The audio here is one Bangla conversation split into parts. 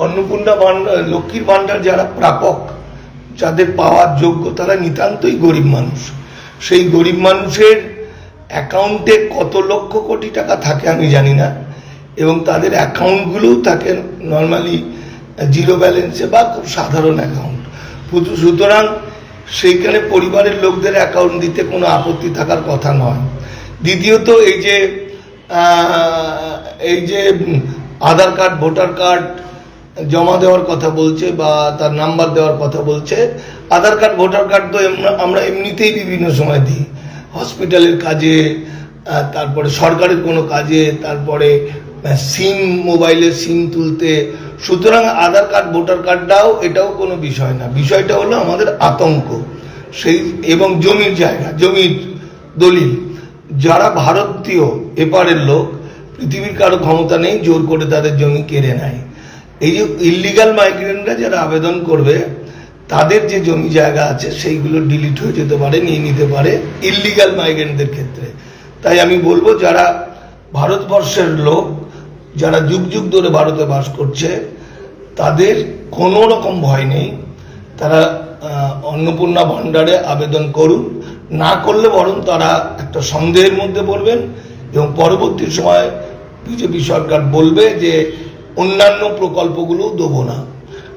অন্নপূর্ণা ভান্ডার, লক্ষ্মীর ভান্ডার যারা প্রাপক, যাদের পাওয়ার যোগ্য, তারা নিতান্তই গরিব মানুষ। সেই গরিব মানুষের অ্যাকাউন্টে কত লক্ষ কোটি টাকা থাকে আমি জানি না, এবং তাদের অ্যাকাউন্টগুলোও থাকে নর্মালি জিরো ব্যালেন্সে বা খুব সাধারণ অ্যাকাউন্ট। সুতরাং সেইখানে পরিবারের লোকদের অ্যাকাউন্ট দিতে কোনো আপত্তি থাকার কথা নয়। দ্বিতীয়ত এই যে আধার কার্ড, ভোটার কার্ড জমা দেওয়ার কথা বলছে বা তার নাম্বার দেওয়ার কথা বলছে, আধার কার্ড ভোটার কার্ড তো আমরা এমনিতেই বিভিন্ন সময় দিই, হসপিটালের কাজে, তারপরে সরকারের কোনো কাজে, তারপরে সিম, মোবাইলের সিম তুলতে। সুতরাং আধার কার্ড ভোটার কার্ডটাও এটাও কোনো বিষয় না। বিষয়টা হলো আমাদের আতঙ্ক সেই, এবং জমির জায়গা, জমির দলিল। যারা ভারতীয় এপারের লোক, পৃথিবীর কারো ক্ষমতা নেই জোর করে তাদের জমি কেড়ে নেয়। এই যে ইল্লিগাল মাইগ্রেন্টরা যারা আবেদন করবে, তাদের যে জমি জায়গা আছে সেইগুলো ডিলিট হয়ে যেতে পারে, নিয়ে নিতে পারে ইল্লিগাল মাইগ্রেন্টদের ক্ষেত্রে। তাই আমি বলবো, যারা ভারতবর্ষের লোক, যারা যুগ যুগ ধরে ভারতে বাস করছে, তাদের কোনো রকম ভয় নেই। তারা অন্নপূর্ণা ভান্ডারে আবেদন করুন। না করলে বরং তারা একটা সন্দেহের মধ্যে পড়বেন, এবং পরবর্তী সময় বিজেপি সরকার বলবে যে অন্যান্য প্রকল্পগুলো দেবো না।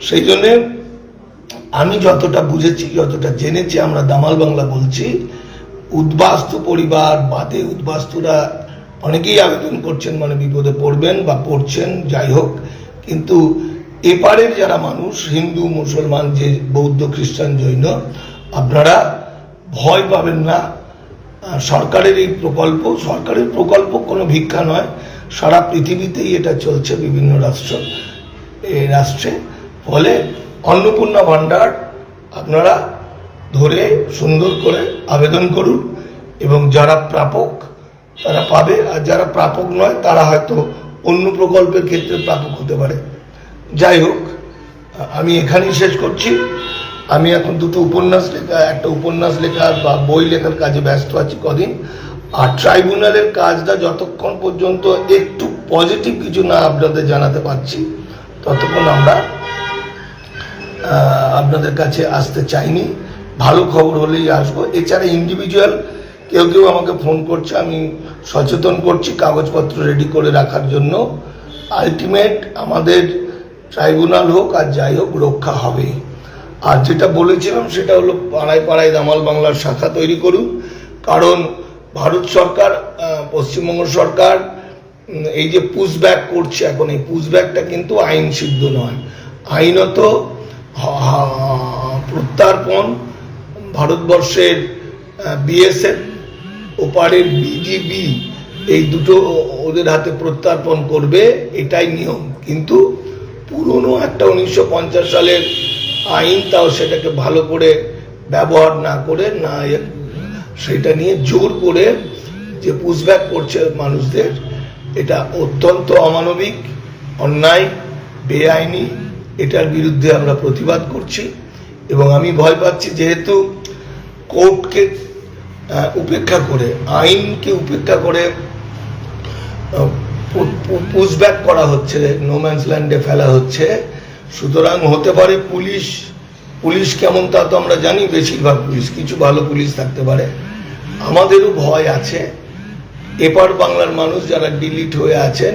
সেই জন্যে আমি যতটা বুঝেছি, যতটা জেনেছি, আমরা দামাল বাংলা বলছি, উদ্বাস্তু পরিবার বাদে উদ্বাস্তুরা অনেকেই আবেদন করছেন, মানে বিপদে পড়বেন বা পড়ছেন, যাই হোক। কিন্তু এপারের যারা মানুষ, হিন্দু, মুসলমান, যে বৌদ্ধ, খ্রিস্টান, জৈন, আপনারা ভয় পাবেন না। সরকারের এই প্রকল্প, সরকারের প্রকল্প কোনো ভিক্ষা নয়, সারা পৃথিবীতেই এটা চলছে বিভিন্ন রাষ্ট্রে। ফলে অন্নপূর্ণা ভান্ডার আপনারা ধরে সুন্দর করে আবেদন করুন, এবং যারা প্রাপক তারা পাবে, আর যারা প্রাপক নয় তারা হয়তো অন্য প্রকল্পের ক্ষেত্রে প্রাপক হতে পারে। যাই হোক, আমি এখানেই শেষ করছি। আমি এখন একটা উপন্যাস লেখা বা বই লেখার কাজে ব্যস্ত আছি কদিন। আর ট্রাইব্যুনালের কাজটা যতক্ষণ পর্যন্ত একটু পজিটিভ কিছু না আপনাদের জানাতে পারছি, ততক্ষণ আমরা আপনাদের কাছে আসতে চাইনি। ভালো খবর হলেই আসবো। এছাড়া ইন্ডিভিজুয়াল কেউ আমাকে ফোন করছে, আমি সচেতন করছি কাগজপত্র রেডি করে রাখার জন্য। আলটিমেট আমাদের ট্রাইব্যুনাল হোক আর যাই হোক, রক্ষা হবে। আর যেটা বলেছিলাম সেটা হলো, পাড়ায় পাড়ায় দামাল বাংলার শাখা তৈরি করুন। কারণ ভারত সরকার, পশ্চিমবঙ্গ সরকার এই যে পুশব্যাক করছে এখন, এই পুশব্যাকটা কিন্তু আইন সিদ্ধ নয়। আইনত প্রত্যার্পণ ভারতবর্ষের বিএসএফ, ওপারের বিজিবি, এই দুটো ওদের হাতে প্রত্যার্পণ করবে, এটাই নিয়ম। কিন্তু পুরনো একটা 1950 সালের আইন, তাও সেটাকে ভালো করে ব্যবহার না করে, না সেটা নিয়ে জোর করে যে পুশব্যাক করছে মানুষদের, এটা অত্যন্ত অমানবিক, অন্যায়, বেআইনি। এটার বিরুদ্ধে আমরা প্রতিবাদ করছি। এবং আমি ভয় পাচ্ছি, যেহেতু কোর্টকে উপেক্ষা করে, আইনকে উপেক্ষা করে পুশব্যাক করা হচ্ছে, নোম্যান্স ল্যান্ডে ফেলা হচ্ছে। সুতরাং হতে পারে পুলিশ কেমন তা তো আমরা জানি, বেশিরভাগ পুলিশ, কিছু ভালো পুলিশ থাকতে পারে। আমাদেরও ভয় আছে, এপার বাংলার মানুষ যারা ডিলিট হয়ে আছেন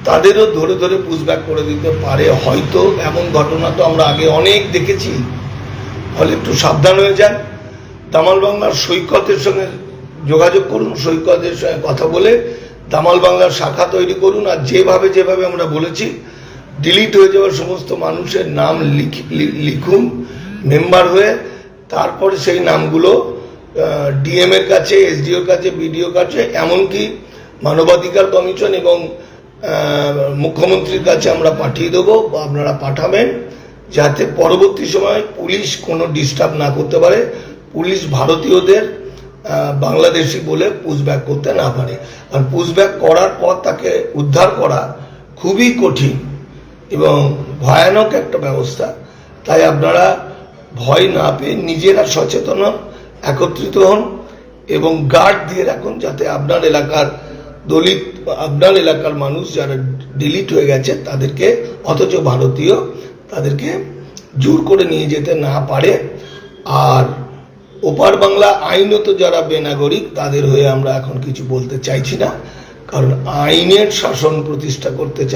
তাদেরও ধরে ধরে পুশব্যাক করে দিতে পারে হয়তো। এমন ঘটনা তো আমরা আগে অনেক দেখেছি। ফলে একটু সাবধান হয়ে যান। দামাল বাংলার সৈকতের সঙ্গে যোগাযোগ করুন, সৈকতের সঙ্গে কথা বলে দামাল বাংলার শাখা তৈরি করুন। আর যেভাবে আমরা বলেছি, ডিলিট হয়ে যাওয়ার সমস্ত মানুষের নাম লিখুন মেম্বার হয়ে। তারপরে সেই নামগুলো ডিএম এর কাছে, এসডিওর কাছে, বিডিওর কাছে, এমনকি মানবাধিকার কমিশন এবং মুখ্যমন্ত্রীর কাছে আমরা পাঠিয়ে দেবো, বা আপনারা পাঠাবেন, যাতে পরবর্তী সময় পুলিশ কোনো ডিস্টার্ব না করতে পারে, পুলিশ ভারতীয়দের বাংলাদেশি বলে পুশব্যাক করতে না পারে। আর পুশব্যাক করার পর তাকে উদ্ধার করা খুবই কঠিন এবং ভয়ানক একটা ব্যবস্থা। তাই আপনারা ভয় না পেয়ে নিজেরা সচেতন হন, একত্রিত হন এবং গার্ড দিয়ে রাখুন, যাতে আপনার এলাকার দলিত, আপনার এলাকার মানুষ যারা ডিলিট হয়ে গেছে তাদেরকে, অথচ ভারতীয় তাদেরকে জোর করে নিয়ে যেতে না পারে। আর ওপার বাংলা আইনত যারা বেনাগরিক তাদের হয়ে আমরা এখন কিছু বলতে চাইছি না, কারণ আইনের শাসন প্রতিষ্ঠা করতে চাই।